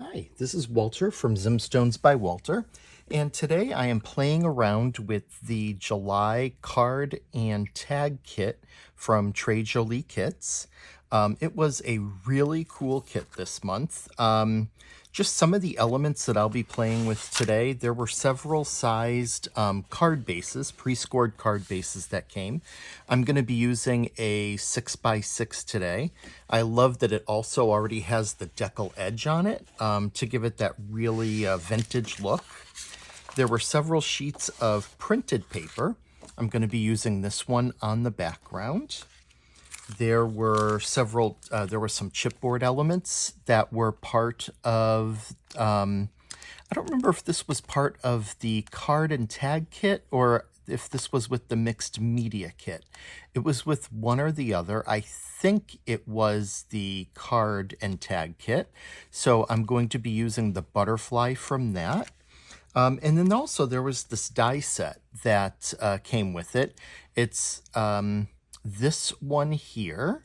Hi, this is Walter from Zimstones by Walter, and today I am playing around with the July card and tag kit from Jolie Kits. It was a really cool kit this month. Just some of the elements that I'll be playing with today, there were several sized card bases, pre-scored card bases that came. I'm going to be using a 6x6 today. I love that it also already has the decal edge on it to give it that really vintage look. There were several sheets of printed paper. I'm going to be using this one on the background. There were some chipboard elements that were part of, I don't remember if this was part of the card and tag kit or if this was with the mixed media kit. It was with one or the other. I think it was the card and tag kit. So I'm going to be using the butterfly from that. And then also there was this die set that came with it. It's this one here,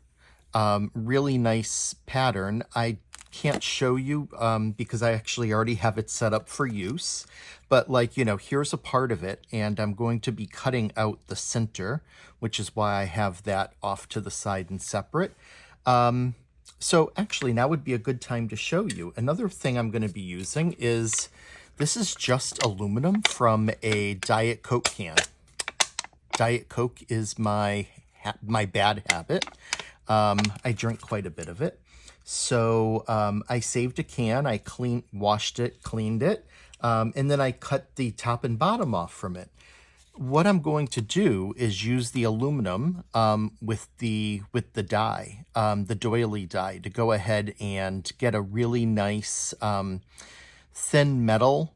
really nice pattern. I can't show you because I actually already have it set up for use, but here's a part of it, and I'm going to be cutting out the center, which is why I have that off to the side and separate. So actually now would be a good time to show you. Another thing I'm going to be using is, this is just aluminum from a Diet Coke can. Diet Coke is my bad habit. I drink quite a bit of it. So I saved a can, I washed it, cleaned it, and then I cut the top and bottom off from it. What I'm going to do is use the aluminum with the die, the doily die, to go ahead and get a really nice thin metal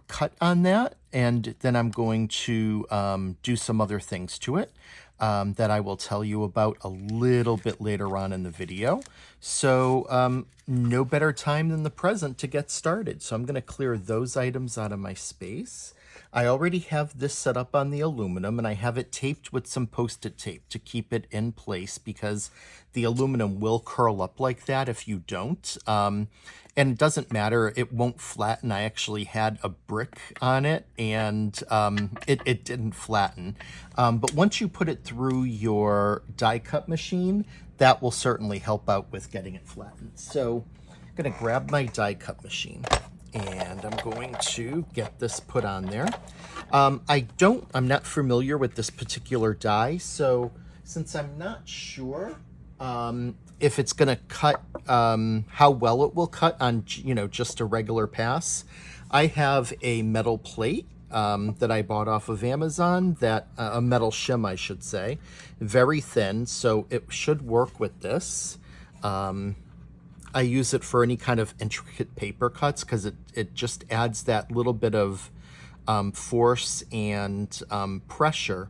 cut on that, and then I'm going to do some other things to it that I will tell you about a little bit later on in the video. So no better time than the present to get started. So I'm going to clear those items out of my space. I already have this set up on the aluminum, and I have it taped with some Post-it tape to keep it in place because the aluminum will curl up like that if you don't. And it doesn't matter, it won't flatten. I actually had a brick on it, and it didn't flatten. But once you put it through your die cut machine, that will certainly help out with getting it flattened. So I'm going to grab my die cut machine, and I'm going to get this put on there. I'm not familiar with this particular die, so since I'm not sure if it's going to cut, how well it will cut on, just a regular pass, I have a metal plate that I bought off of Amazon, a metal shim, I should say, very thin, so it should work with this. I use it for any kind of intricate paper cuts because it just adds that little bit of force and pressure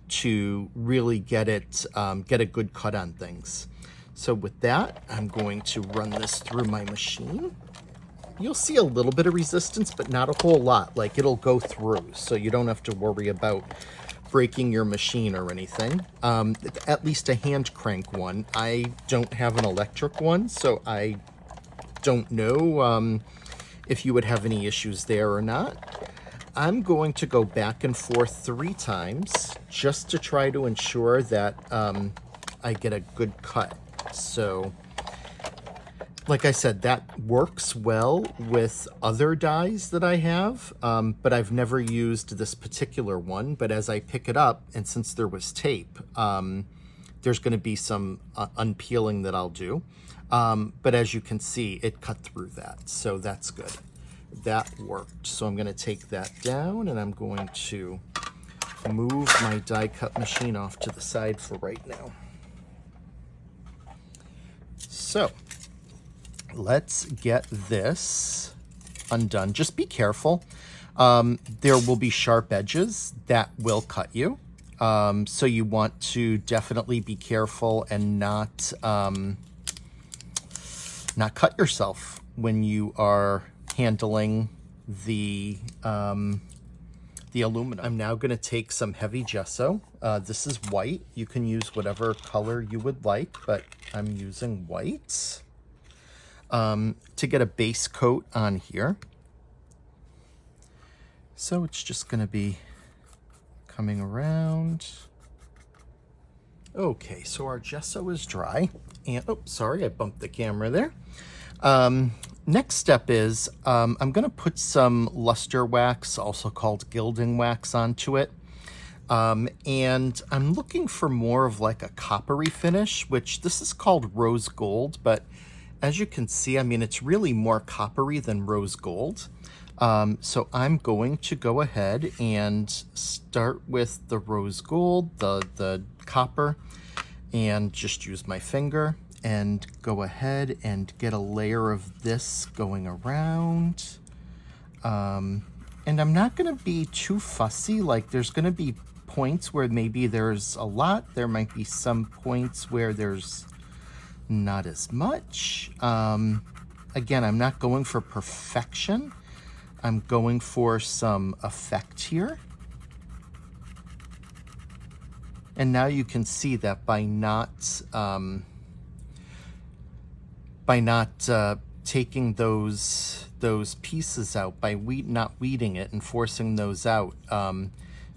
to really get a good cut on things. So with that, I'm going to run this through my machine. You'll see a little bit of resistance, but not a whole lot. Like, it'll go through, so you don't have to worry about breaking your machine or anything. At least a hand crank one. I don't have an electric one, so I don't know if you would have any issues there or not. I'm going to go back and forth 3 times just to try to ensure that I get a good cut. So like I said, that works well with other dies that I have, but I've never used this particular one. But as I pick it up, and since there was tape, there's going to be some unpeeling that I'll do. But as you can see, it cut through that, so that's good. That worked. So I'm going to take that down, and I'm going to move my die cut machine off to the side for right now. So let's get this undone. Just be careful. There will be sharp edges that will cut you. So you want to definitely be careful and not cut yourself when you are handling the aluminum. I'm now going to take some heavy gesso. This is white. You can use whatever color you would like, but I'm using white. to get a base coat on here. So it's just going to be coming around. Okay, so our gesso is dry. And, oh, sorry, I bumped the camera there. Next step is I'm going to put some luster wax, also called gilding wax, onto it. And I'm looking for more of like a coppery finish, which this is called rose gold, but as you can see, I mean, it's really more coppery than rose gold. So I'm going to go ahead and start with the rose gold, the copper, and just use my finger and go ahead and get a layer of this going around. And I'm not going to be too fussy. Like, there's going to be points where maybe there's a lot. There might be some points where there's not as much. Again, I'm not going for perfection. I'm going for some effect here. And now you can see that by not taking those pieces out, by not weeding it and forcing those out,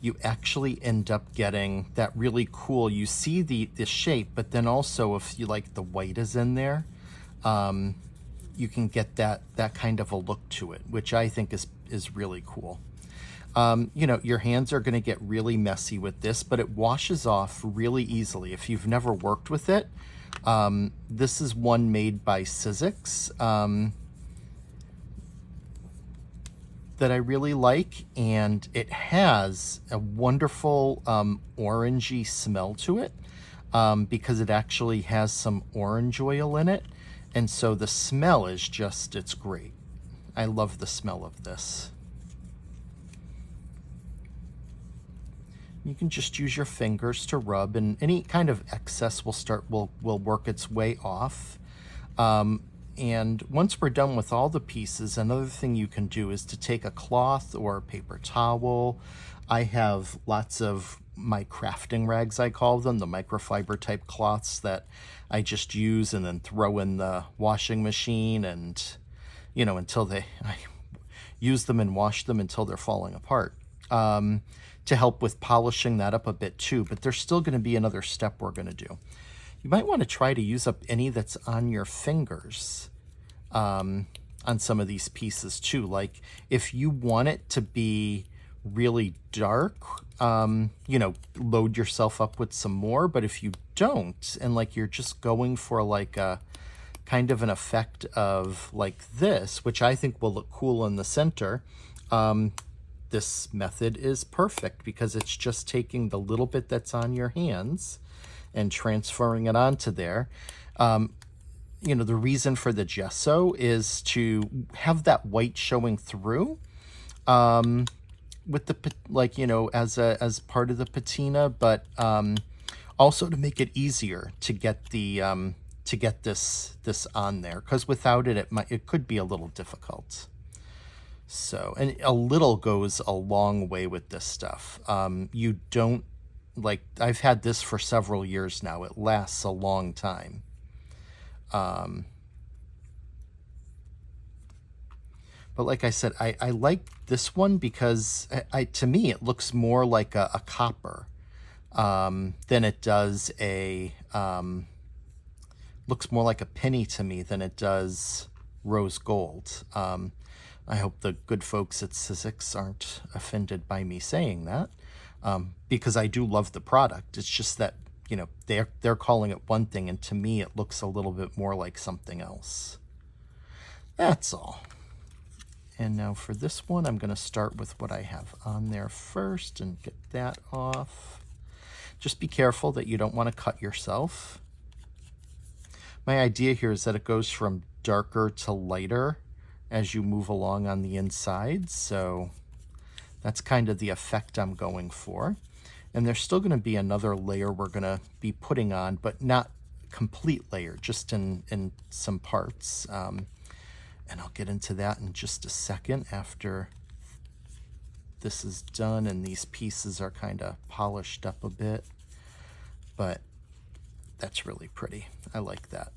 you actually end up getting that really cool, you see the shape, but then also if you like the white is in there, you can get that kind of a look to it, which I think is really cool. You know, your hands are going to get really messy with this, but it washes off really easily. If you've never worked with it, this is one made by Sizzix that I really like, and it has a wonderful orangey smell to it because it actually has some orange oil in it. And so the smell is just, it's great. I love the smell of this. You can just use your fingers to rub, and any kind of excess will work its way off. And once we're done with all the pieces, another thing you can do is to take a cloth or a paper towel. I have lots of my crafting rags, I call them, the microfiber type cloths that I just use and then throw in the washing machine, and, you know, until I use them and wash them until they're falling apart, to help with polishing that up a bit too. But there's still going to be another step we're going to do. You might want to try to use up any that's on your fingers on some of these pieces too. Like if you want it to be really dark, you know, load yourself up with some more. But if you don't, and like you're just going for like a kind of an effect of like this, which I think will look cool in the center, this method is perfect because it's just taking the little bit that's on your hands and transferring it onto there. You know, the reason for the gesso is to have that white showing through, with the, like, you know, as part of the patina, but also to make it easier to get the to get this on there, because without it, it could be a little difficult. So, and a little goes a long way with this stuff. You don't, like, I've had this for several years now. It lasts a long time. But like I said, I like this one because to me, it looks more like a copper than it does looks more like a penny to me than it does rose gold. I hope the good folks at Sizzix aren't offended by me saying that, because I do love the product. It's just that, you know, they're calling it one thing, and to me it looks a little bit more like something else. That's all. And now for this one, I'm going to start with what I have on there first and get that off. Just be careful that you don't want to cut yourself. My idea here is that it goes from darker to lighter as you move along on the inside. So that's kind of the effect I'm going for. And there's still going to be another layer we're going to be putting on, but not complete layer, just in some parts. And I'll get into that in just a second after this is done and these pieces are kind of polished up a bit. But that's really pretty. I like that.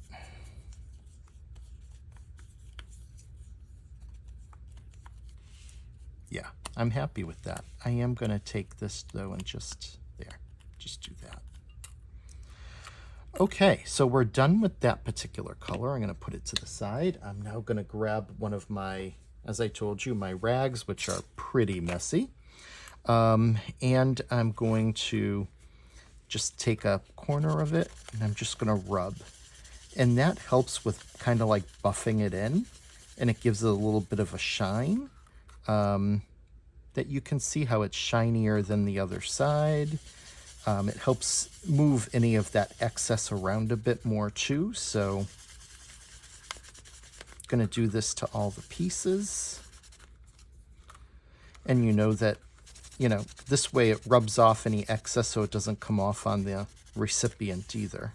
I'm happy with that. I am going to take this though and just do that. Okay, so we're done with that particular color. I'm going to put it to the side. I'm now going to grab one of my, as I told you, my rags, which are pretty messy. And I'm going to just take a corner of it and I'm just going to rub. And that helps with kind of like buffing it in, and it gives it a little bit of a shine. That you can see how it's shinier than the other side. It helps move any of that excess around a bit more too. So I'm going to do this to all the pieces. And you know that, this way it rubs off any excess so it doesn't come off on the recipient either,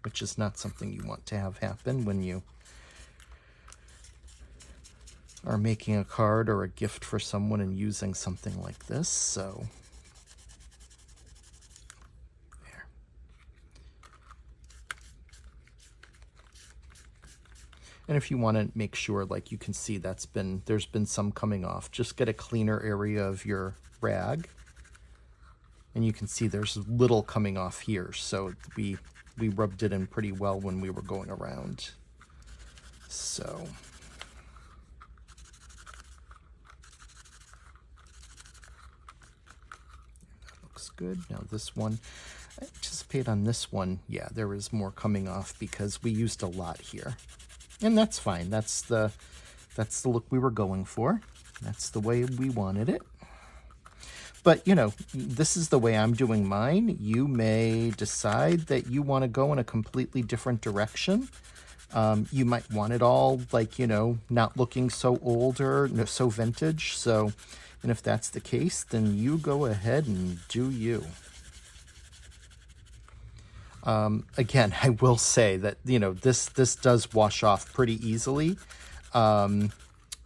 which is not something you want to have happen when you are making a card or a gift for someone and using something like this. So there. And if you want to make sure, like you can see there's been some coming off, just get a cleaner area of your rag. And you can see there's little coming off here. So we rubbed it in pretty well when we were going around. So good. Now this one, I anticipate on this one, yeah, there is more coming off because we used a lot here. And that's fine. That's the look we were going for. That's the way we wanted it. But, this is the way I'm doing mine. You may decide that you want to go in a completely different direction. You might want it all like, not looking so old or so vintage. So, and if that's the case, then you go ahead and do you. Again, I will say that, this does wash off pretty easily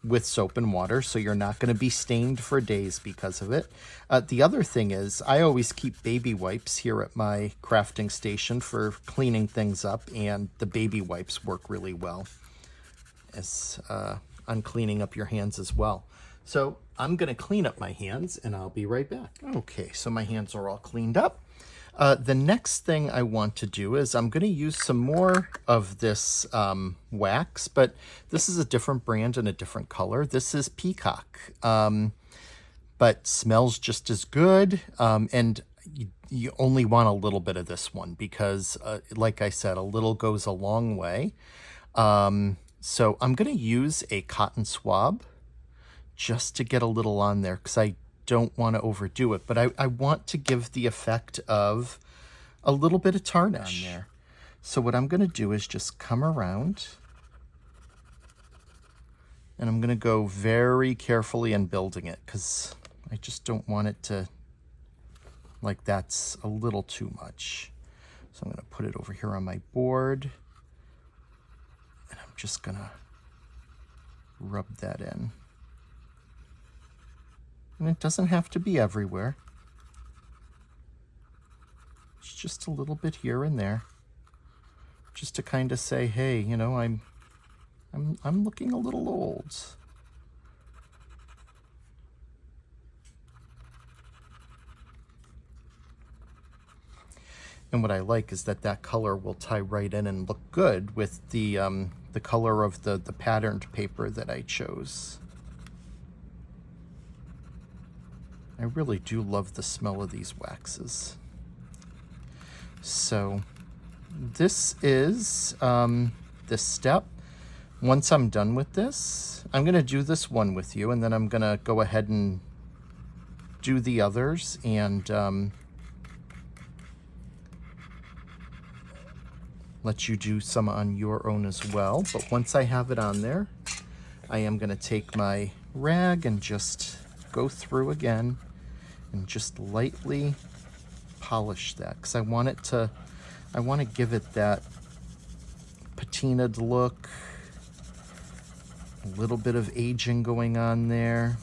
with soap and water, so you're not going to be stained for days because of it. The other thing is, I always keep baby wipes here at my crafting station for cleaning things up, and the baby wipes work really well as on cleaning up your hands as well. So I'm going to clean up my hands and I'll be right back. Okay, so my hands are all cleaned up. The next thing I want to do is I'm going to use some more of this wax, but this is a different brand and a different color. This is Peacock, but smells just as good. And you only want a little bit of this one because, like I said, a little goes a long way. So I'm going to use a cotton swab just to get a little on there because I don't want to overdo it, but I want to give the effect of a little bit of tarnish on there. So what I'm going to do is just come around and I'm going to go very carefully in building it because I just don't want it to, like that's a little too much. So I'm going to put it over here on my board and I'm just going to rub that in. And it doesn't have to be everywhere. It's just a little bit here and there. Just to kind of say, hey, I'm looking a little old. And what I like is that color will tie right in and look good with the color of the patterned paper that I chose. I really do love the smell of these waxes. So this is this step. Once I'm done with this, I'm going to do this one with you, and then I'm going to go ahead and do the others and let you do some on your own as well. But once I have it on there, I am going to take my rag and just go through again and just lightly polish that because I want to give it that patinaed look, a little bit of aging going on there.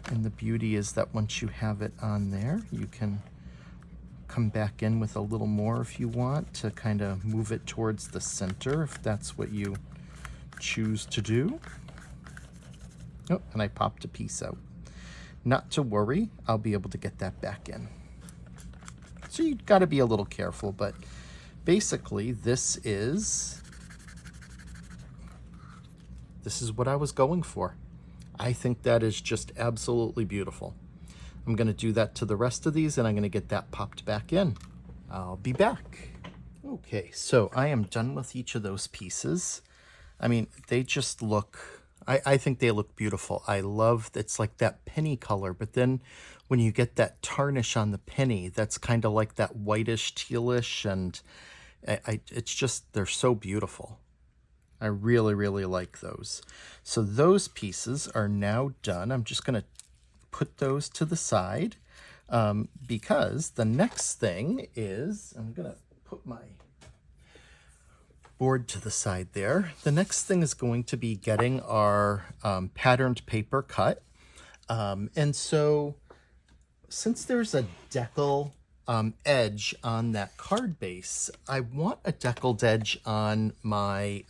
And And the beauty is that once you have it on there, you can come back in with a little more if you want to kind of move it towards the center if that's what you choose to do. Oh, and I popped a piece out. Not to worry, I'll be able to get that back in. So you've got to be a little careful, but basically this is what I was going for. I think that is just absolutely beautiful. I'm going to do that to the rest of these, and I'm going to get that popped back in. I'll be back. Okay, so I am done with each of those pieces. I mean, they just look, I think they look beautiful. I love, it's like that penny color, but then when you get that tarnish on the penny, that's kind of like that whitish, tealish, and it's just, they're so beautiful. I really, really like those. So those pieces are now done. I'm just going to put those to the side because the next thing is, I'm going to put my board to the side there. The next thing is going to be getting our patterned paper cut. And so since there's a decal edge on that card base, I want a deckled edge on my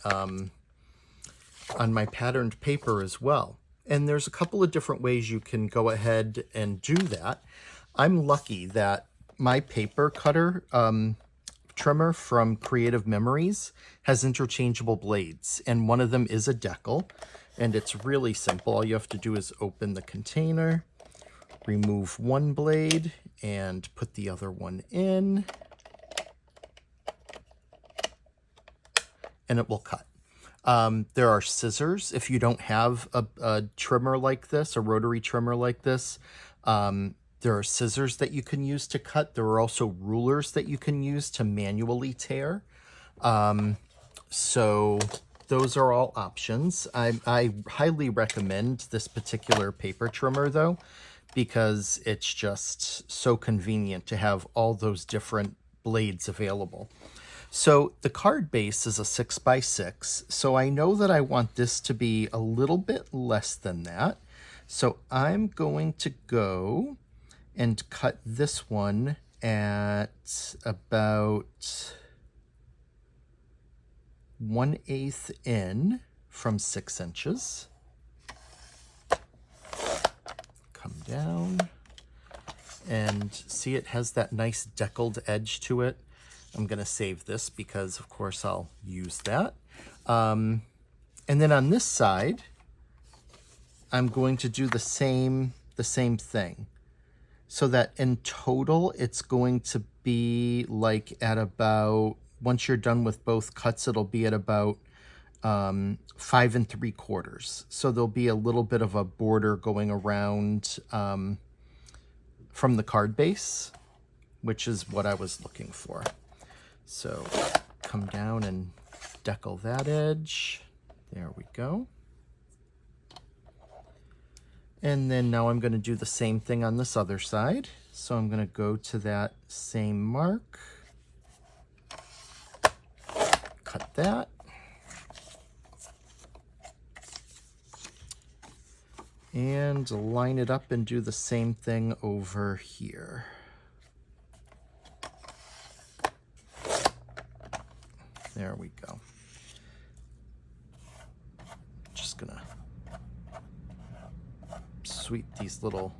patterned paper as well. And there's a couple of different ways you can go ahead and do that. I'm lucky that my paper cutter trimmer from Creative Memories has interchangeable blades, and one of them is a decal, and it's really simple. All you have to do is open the container, remove one blade, and put the other one in, and it will cut. There are scissors. If you don't have a trimmer like this, a rotary trimmer like this, there are scissors that you can use to cut. There are also rulers that you can use to manually tear. So those are all options. I highly recommend this particular paper trimmer though, because it's just so convenient to have all those different blades available. So the card base is a 6x6, so I know that I want this to be a little bit less than that. So I'm going to go and cut this one at about 1/8 in from 6 inches. Come down and see, it has that nice deckled edge to it. I'm going to save this because, of course, I'll use that. And then on this side, I'm going to do the same thing. So that in total, it's going to be like at about, once you're done with both cuts, it'll be at about 5 3/4. So there'll be a little bit of a border going around from the card base, which is what I was looking for. So come down and decal that edge. There we go. And then now I'm going to do the same thing on this other side. So I'm going to go to that same mark, cut that. And line it up and do the same thing over here. There we go. Just gonna sweep these little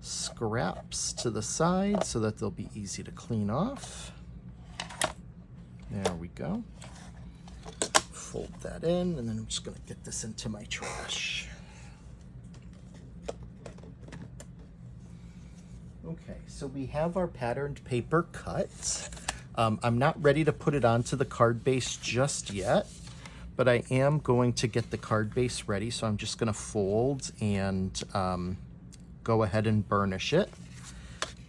scraps to the side so that they'll be easy to clean off. There we go. Fold that in, and then I'm just gonna get this into my trash. Okay, so we have our patterned paper cut. I'm not ready to put it onto the card base just yet, but I am going to get the card base ready. So I'm just going to fold and go ahead and burnish it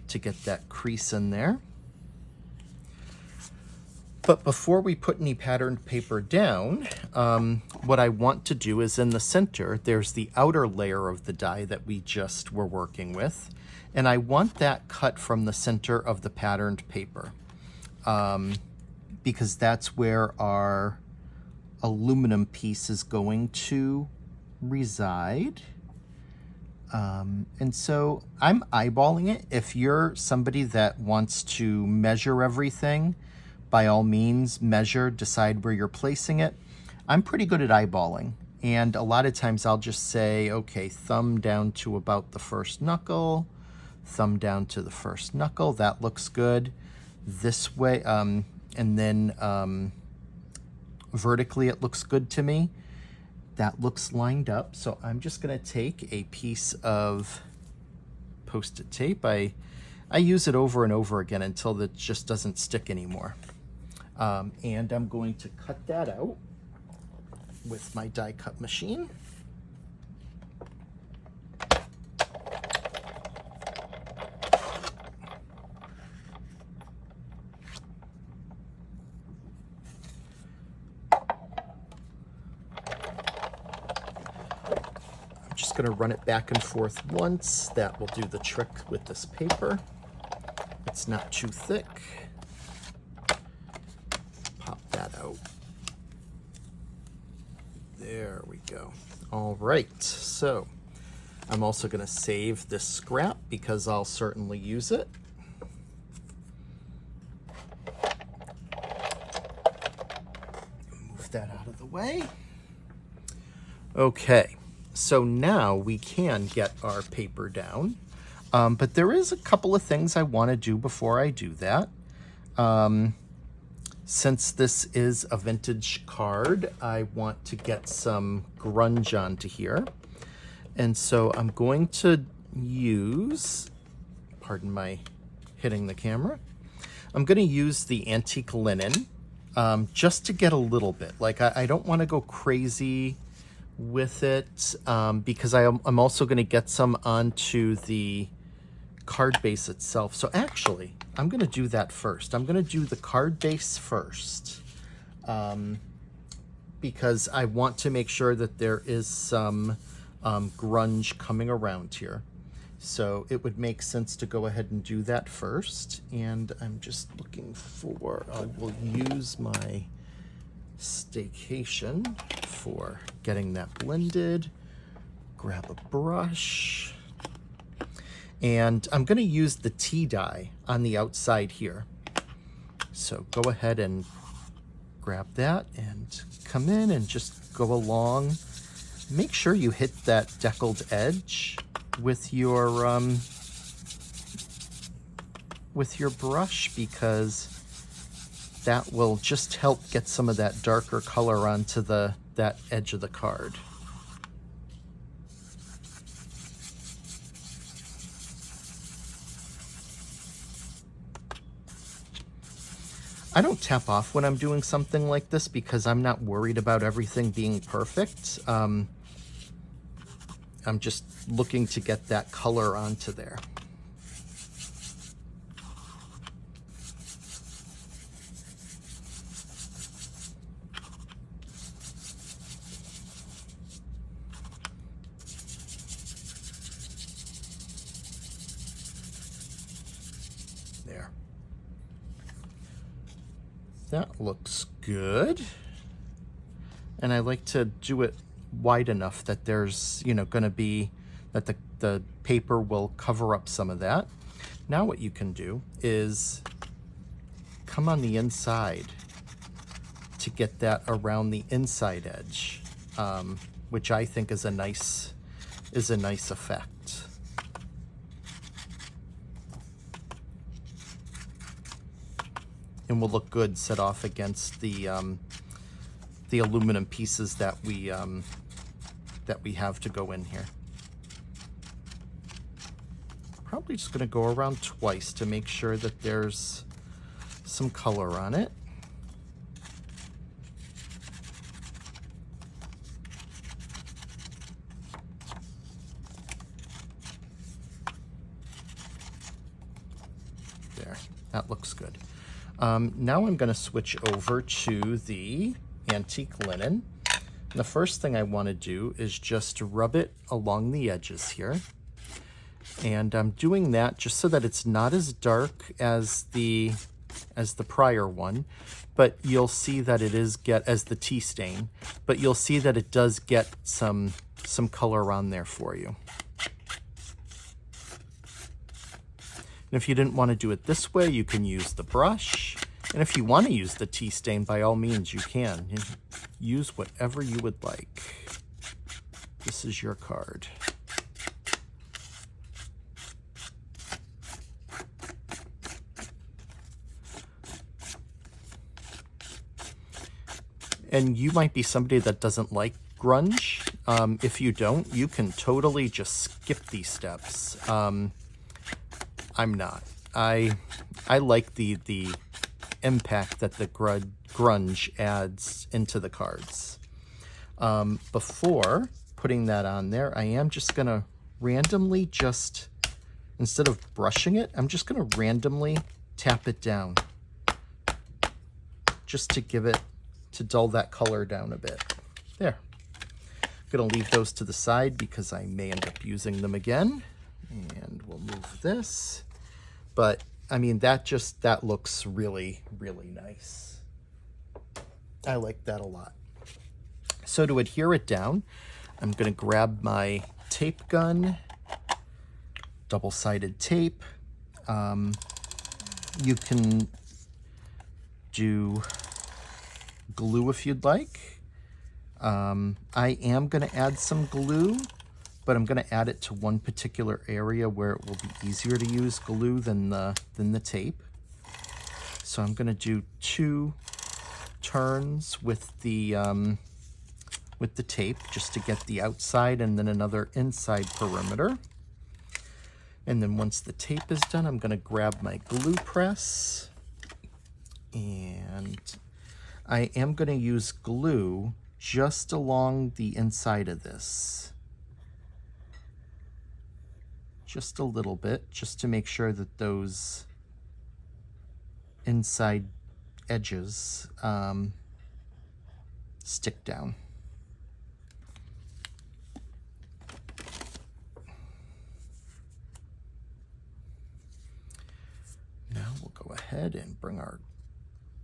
to get that crease in there. But before we put any patterned paper down, what I want to do is in the center, there's the outer layer of the die that we just were working with. And I want that cut from the center of the patterned paper. Because that's where our aluminum piece is going to reside. And so I'm eyeballing it. If you're somebody that wants to measure everything, by all means, measure, decide where you're placing it. I'm pretty good at eyeballing. And a lot of times I'll just say, okay, thumb down to about the first knuckle, thumb down to the first knuckle. That looks good. This way, and then vertically it looks good to me. That looks lined up. So I'm just gonna take a piece of Post-it tape. I use it over and over again until it just doesn't stick anymore. And I'm going to cut that out with my die cut machine. I'm going to run it back and forth once. That will do the trick with this paper. It's not too thick. Pop that out. There we go. All right, so I'm also going to save this scrap because I'll certainly use it. Move that out of the way. Okay. So now we can get our paper down, but there is a couple of things I want to do before I do that. Since this is a vintage card, I want to get some grunge onto here. And so I'm going to use, pardon my hitting the camera, I'm going to use the antique linen just to get a little bit. Like I don't want to go crazy with it because I'm also going to get some onto the card base itself. So actually, I'm going to do that first. I'm going to do the card base first because I want to make sure that there is some grunge coming around here. So it would make sense to go ahead and do that first. And I'm just looking for, I will use my Staycation for getting that blended. Grab a brush. And I'm going to use the tea dye on the outside here. So go ahead and grab that and come in and just go along. Make sure you hit that deckled edge with your brush, because that will just help get some of that darker color onto that edge of the card. I don't tap off when I'm doing something like this because I'm not worried about everything being perfect. I'm just looking to get that color onto there. There. That looks good. And I like to do it wide enough that there's, going to be, that the paper will cover up some of that. Now what you can do is come on the inside to get that around the inside edge, which I think is a nice effect. And will look good set off against the aluminum pieces that we have to go in here. Probably just going to go around twice to make sure that there's some color on it. There, that looks good. Now I'm going to switch over to the antique linen. And the first thing I want to do is just rub it along the edges here. And I'm doing that just so that it's not as dark as the prior one, but you'll see that it is as the tea stain, but you'll see that it does get some color on there for you. And if you didn't want to do it this way, you can use the brush. And if you want to use the tea stain, by all means, you can. Use whatever you would like. This is your card. And you might be somebody that doesn't like grunge. If you don't, you can totally just skip these steps. I'm not. I like the impact that the grunge adds into the cards. Before putting that on there, I am just going to randomly just, instead of brushing it, I'm just going to randomly tap it down just to give it, to dull that color down a bit. There. I'm going to leave those to the side because I may end up using them again. And we'll move this. But, I mean, that looks really, really nice. I like that a lot. So to adhere it down, I'm going to grab my tape gun, double-sided tape. You can do glue if you'd like. I am going to add some glue, but I'm going to add it to one particular area where it will be easier to use glue than the tape. So I'm going to do 2 turns with the tape just to get the outside and then another inside perimeter. And then once the tape is done, I'm going to grab my glue press, and I am going to use glue just along the inside of this. Just a little bit, just to make sure that those inside edges stick down. Now we'll go ahead and bring our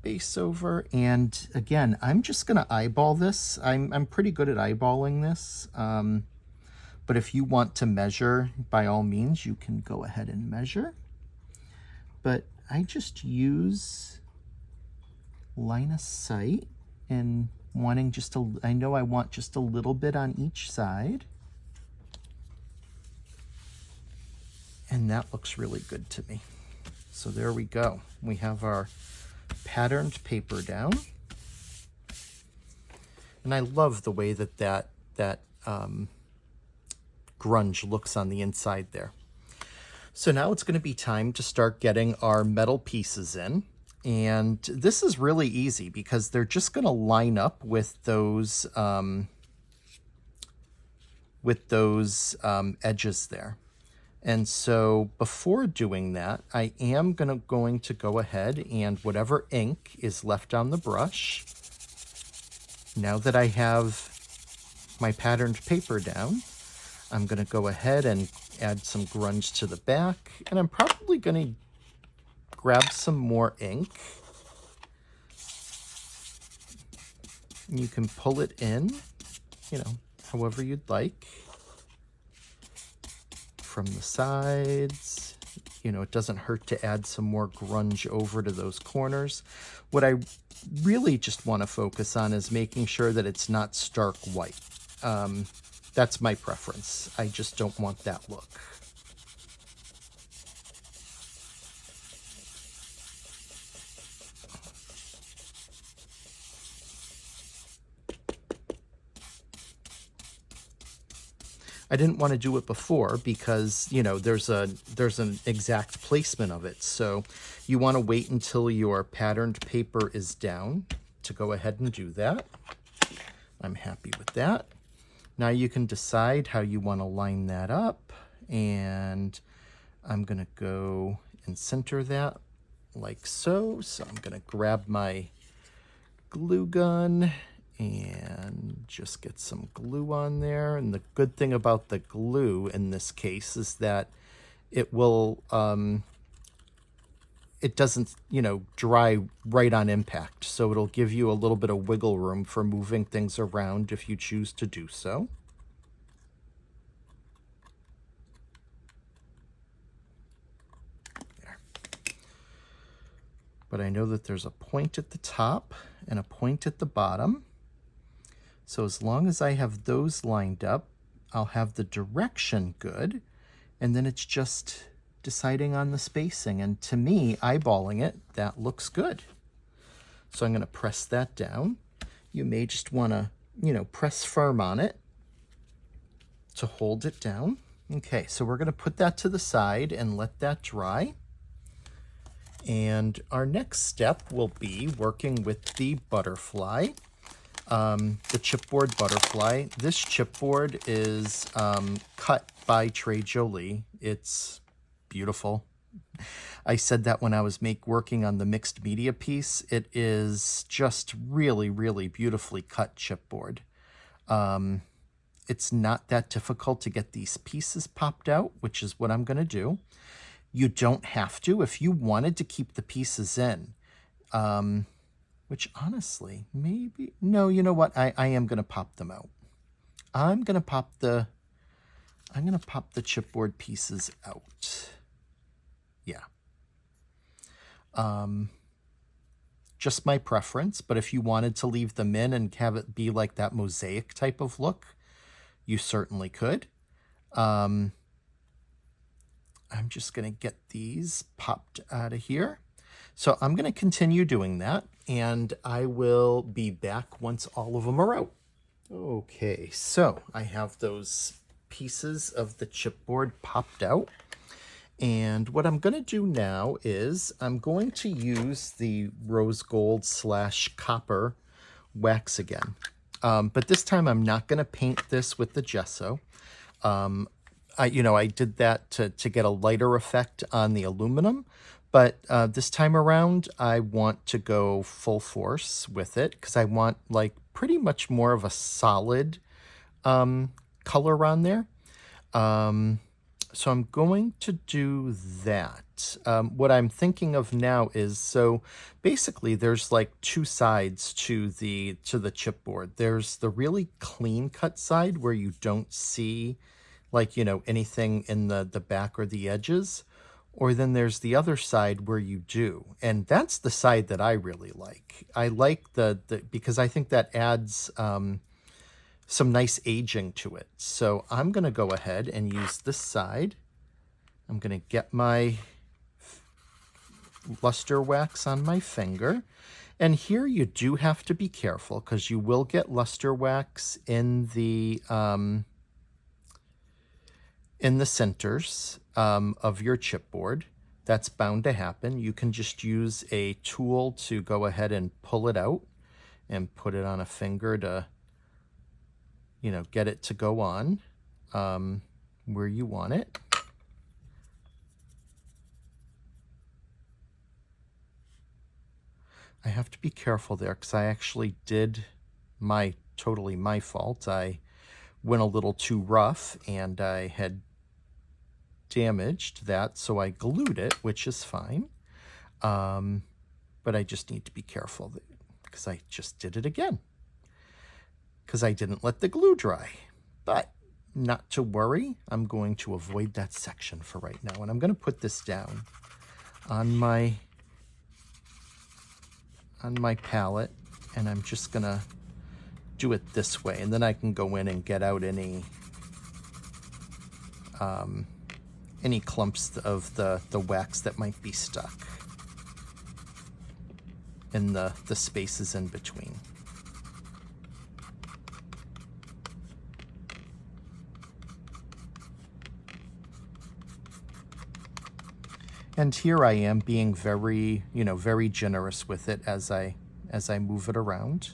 base over, and again, I'm just going to eyeball this. I'm pretty good at eyeballing this, but if you want to measure, by all means, you can go ahead and measure. But I just use line of sight and wanting just I know I want just a little bit on each side, and that looks really good to me. So there we go. We have our patterned paper down, and I love the way that grunge looks on the inside there. So now it's going to be time to start getting our metal pieces in, and this is really easy because they're just going to line up with those edges there. And so before doing that, I am going to go ahead and whatever ink is left on the brush, now that I have my patterned paper down, I'm going to go ahead and add some grunge to the back, and I'm probably going to grab some more ink. You can pull it in, however you'd like. From the sides, it doesn't hurt to add some more grunge over to those corners. What I really just want to focus on is making sure that it's not stark white. That's my preference. I just don't want that look. I didn't want to do it before because, there's an exact placement of it. So you want to wait until your patterned paper is down to go ahead and do that. I'm happy with that. Now you can decide how you want to line that up, and I'm going to go and center that like so. So I'm going to grab my glue gun and just get some glue on there. And the good thing about the glue in this case is that it will, it doesn't, dry right on impact. So it'll give you a little bit of wiggle room for moving things around if you choose to do so. There. but I know that there's a point at the top and a point at the bottom. So as long as I have those lined up, I'll have the direction good, and then it's just deciding on the spacing. And to me, eyeballing it, that looks good. So I'm going to press that down. You may just want to, press firm on it to hold it down. Okay, so we're going to put that to the side and let that dry. And our next step will be working with the butterfly, the chipboard butterfly. This chipboard is cut by Jolie. It's beautiful. I said that when I was working on the mixed media piece. It is just really, really beautifully cut chipboard. It's not that difficult to get these pieces popped out, which is what I'm going to do. You don't have to. If you wanted to keep the pieces in, which honestly, maybe, no, you know what? I am going to pop them out. I'm going to pop the chipboard pieces out. Yeah. Just my preference, but if you wanted to leave them in and have it be like that mosaic type of look, you certainly could. I'm just going to get these popped out of here. So I'm going to continue doing that, and I will be back once all of them are out. Okay, so I have those pieces of the chipboard popped out. And what I'm going to do now is I'm going to use the rose gold / copper wax again. But this time I'm not going to paint this with the gesso. I did that to get a lighter effect on the aluminum, but this time around I want to go full force with it because I want like pretty much more of a solid color on there. So I'm going to do that. What I'm thinking of now is, so basically there's like two sides to the chipboard. There's the really clean cut side where you don't see like, anything in the back or the edges, or then there's the other side where you do. And that's the side that I really like. I like the because I think that adds some nice aging to it. So I'm going to go ahead and use this side. I'm going to get my luster wax on my finger. And here you do have to be careful because you will get luster wax in the centers of your chipboard. That's bound to happen. You can just use a tool to go ahead and pull it out and put it on a finger to get it to go on where you want it. I have to be careful there because I actually did totally my fault. I went a little too rough and I had damaged that, so I glued it, which is fine. But I just need to be careful because I just did it again. Because I didn't let the glue dry. But not to worry, I'm going to avoid that section for right now. And I'm going to put this down on my palette, and I'm just going to do it this way. And then I can go in and get out any clumps of the wax that might be stuck in the spaces in between. And here I am being very, very generous with it as I move it around.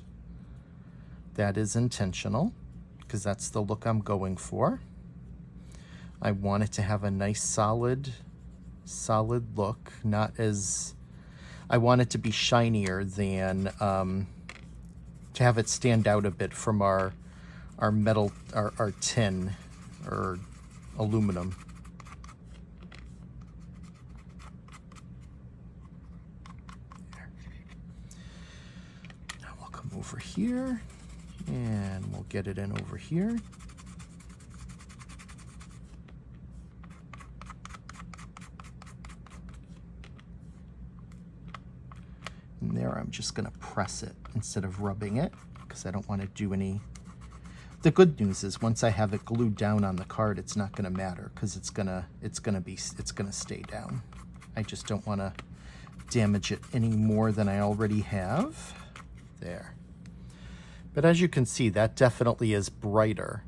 That is intentional because that's the look I'm going for. I want it to have a nice solid look, I want it to be shinier than to have it stand out a bit from our metal, our tin or aluminum. Now we'll come over here and we'll get it in over here. there, I'm just going to press it instead of rubbing it because I don't want to do any. The good news is once I have it glued down on the card, it's not going to matter because it's gonna stay down. I just don't want to damage it any more than I already have. There. But as you can see, that definitely is brighter.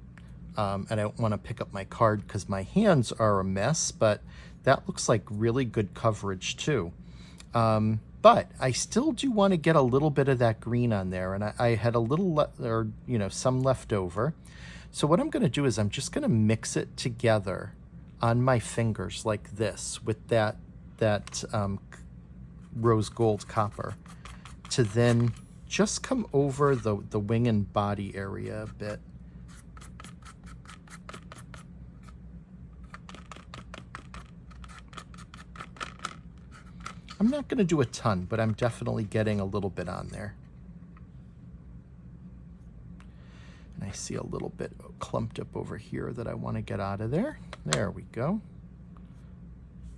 And I don't want to pick up my card because my hands are a mess, but that looks like really good coverage too. But I still do want to get a little bit of that green on there, and I had a little, some left over. So what I'm going to do is I'm just going to mix it together on my fingers like this with that rose gold copper to then just come over the wing and body area a bit. I'm not going to do a ton, but I'm definitely getting a little bit on there. And I see a little bit clumped up over here that I want to get out of there. There we go.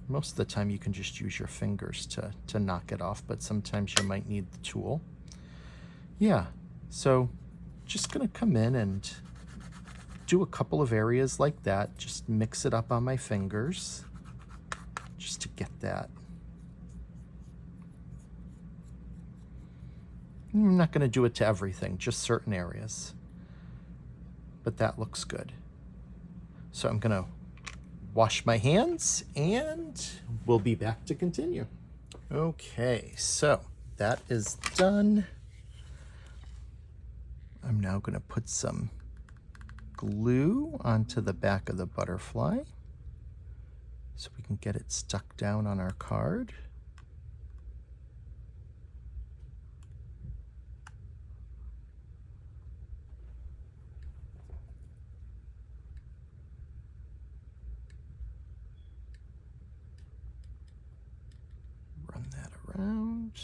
Most of the time you can just use your fingers to knock it off, but sometimes you might need the tool. Yeah, so just going to come in and do a couple of areas like that. Just mix it up on my fingers just to get that. I'm not going to do it to everything, just certain areas. But that looks good. So I'm going to wash my hands and we'll be back to continue. Okay, so that is done. I'm now going to put some glue onto the back of the butterfly so we can get it stuck down on our card. Run that around.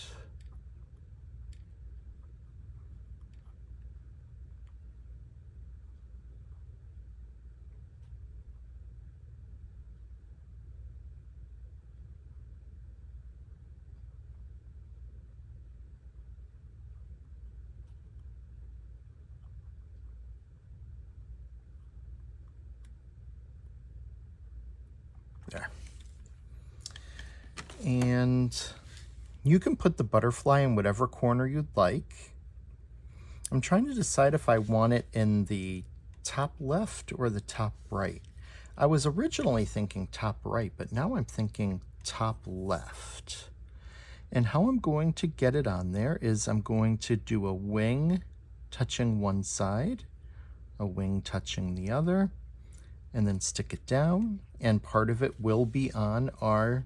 There. And you can put the butterfly in whatever corner you'd like. I'm trying to decide if I want it in the top left or the top right. I was originally thinking top right, but now I'm thinking top left. And how I'm going to get it on there is I'm going to do a wing touching one side, a wing touching the other, and then stick it down. And part of it will be on our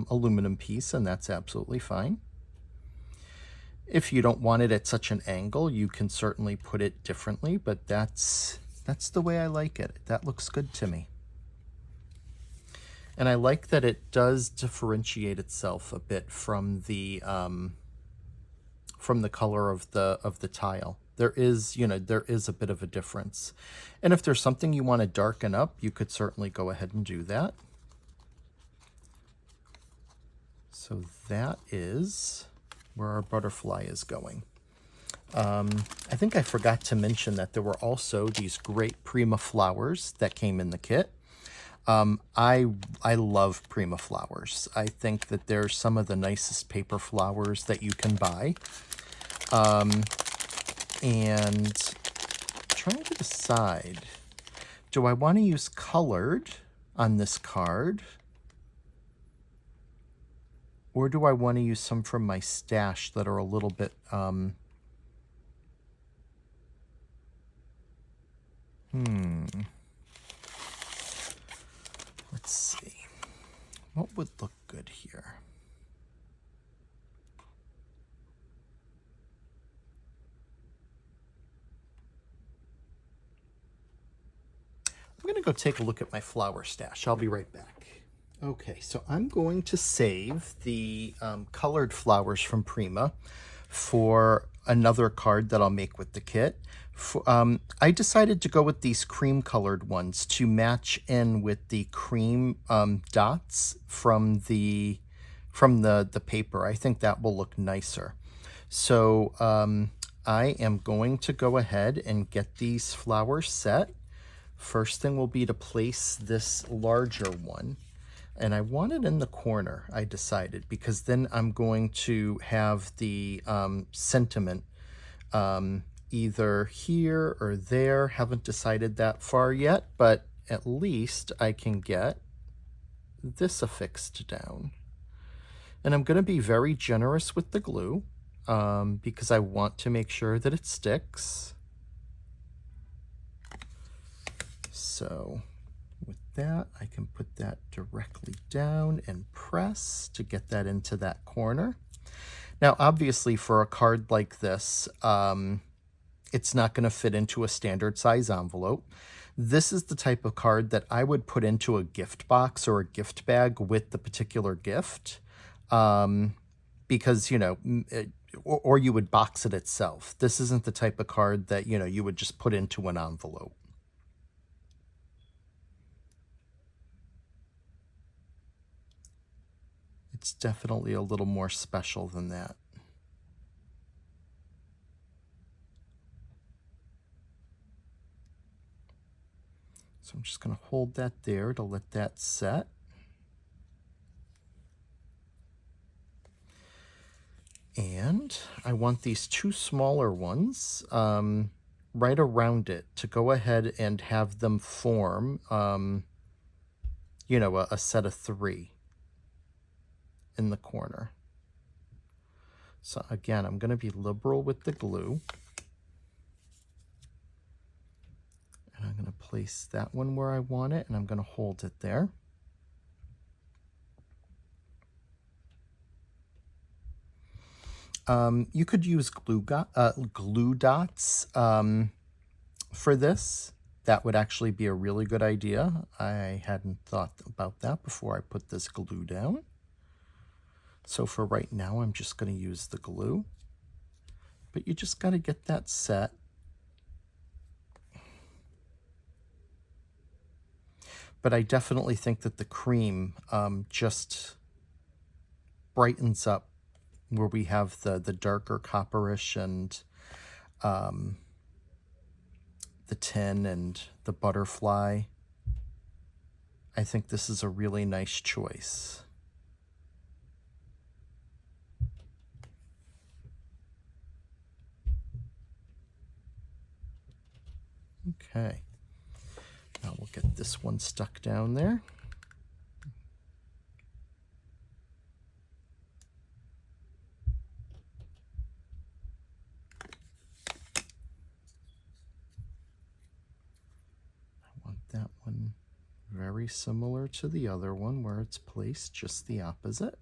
aluminum piece, and that's absolutely fine. If you don't want it at such an angle, you can certainly put it differently, but that's the way I like it. That looks good to me. And I like that it does differentiate itself a bit from the color of the tile. There is a bit of a difference. And if there's something you want to darken up, you could certainly go ahead and do that. So that is where our butterfly is going. I think I forgot to mention that there were also these great Prima flowers that came in the kit. I love Prima flowers. I think that they're some of the nicest paper flowers that you can buy. And trying to decide, do I want to use colored on this card? Or do I want to use some from my stash that are a little bit, let's see. What would look good here? I'm going to go take a look at my flower stash. I'll be right back. Okay, so I'm going to save the colored flowers from Prima for another card that I'll make with the kit. I decided to go with these cream colored ones to match in with the cream dots from the from the paper. I think that will look nicer. So I am going to go ahead and get these flowers set. First thing will be to place this larger one. And I want it in the corner, I decided, because then I'm going to have the sentiment either here or there. Haven't decided that far yet, but at least I can get this affixed down. And I'm going to be very generous with the glue because I want to make sure that it sticks. So with that, I can put that directly down and press to get that into that corner. Now, obviously, for a card like this, it's not going to fit into a standard size envelope. This is the type of card that I would put into a gift box or a gift bag with the particular gift, because, you know, or you would box it itself. This isn't the type of card that, you know, you would just put into an envelope. It's definitely a little more special than that. So I'm just going to hold that there to let that set. And I want these two smaller ones right around it to go ahead and have them form, you know, a set of 3 in the corner. So again, I'm going to be liberal with the glue. And I'm going to place that one where I want it, and I'm going to hold it there. You could use glue dots for this. That would actually be a really good idea. I hadn't thought about that before I put this glue down. So for right now, I'm just going to use the glue. But you just got to get that set. But I definitely think that the cream just brightens up where we have the darker copperish and the tin and the butterfly. I think this is a really nice choice. Okay. Now we'll get this one stuck down there. I want that one very similar to the other one where it's placed, just the opposite.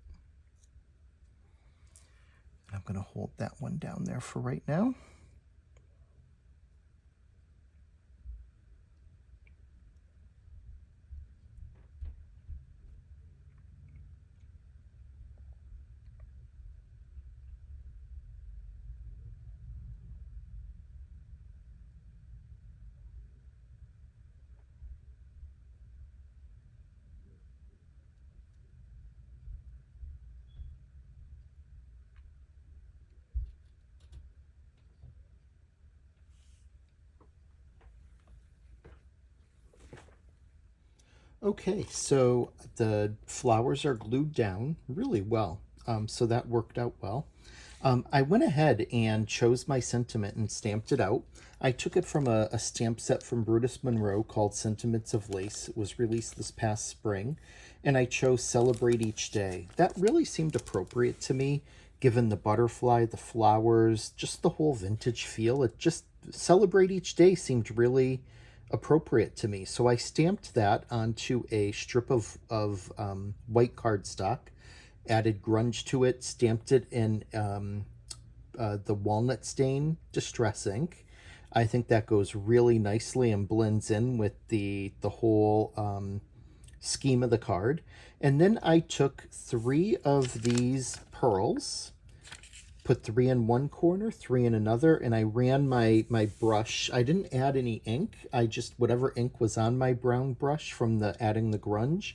I'm going to hold that one down there for right now. Okay, so the flowers are glued down really well, so that worked out well. I went ahead and chose my sentiment and stamped it out. I took it from a stamp set from Brutus Monroe called Sentiments of Lace. It was released this past spring, and I chose Celebrate Each Day. That really seemed appropriate to me, given the butterfly, the flowers, just the whole vintage feel. It just, Celebrate Each Day seemed really appropriate to me. So I stamped that onto a strip of white cardstock, added grunge to it, stamped it in the walnut stain distress ink. I think that goes really nicely and blends in with the whole scheme of the card. And then I took 3 of these pearls, put 3 in one corner, 3 in another, and I ran my brush. I didn't add any ink. I just, whatever ink was on my brown brush from the adding the grunge,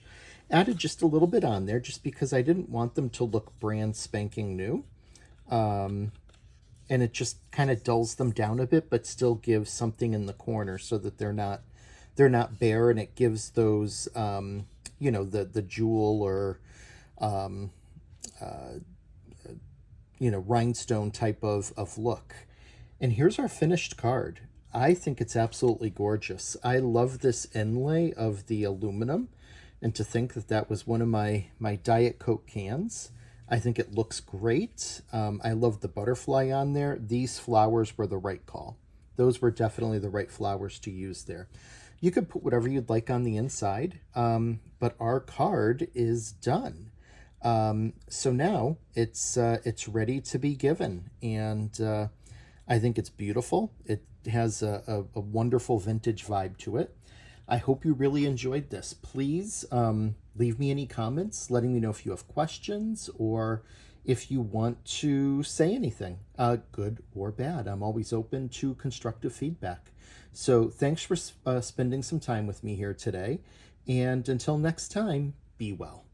added just a little bit on there just because I didn't want them to look brand spanking new. And it just kind of dulls them down a bit, but still gives something in the corner so that they're not bare, and it gives those the jewel or rhinestone type of look. And here's our finished card. I think it's absolutely gorgeous. I love this inlay of the aluminum, and to think that that was one of my Diet Coke cans. I think it looks great. I love the butterfly on there. These flowers were the right call. Those were definitely the right flowers to use there. You could put whatever you'd like on the inside, but our card is done. So now it's ready to be given, and I think it's beautiful. It has a wonderful vintage vibe to it. I hope you really enjoyed this. Please leave me any comments letting me know if you have questions or if you want to say anything, good or bad. I'm always open to constructive feedback. So thanks for spending some time with me here today. And until next time, be well.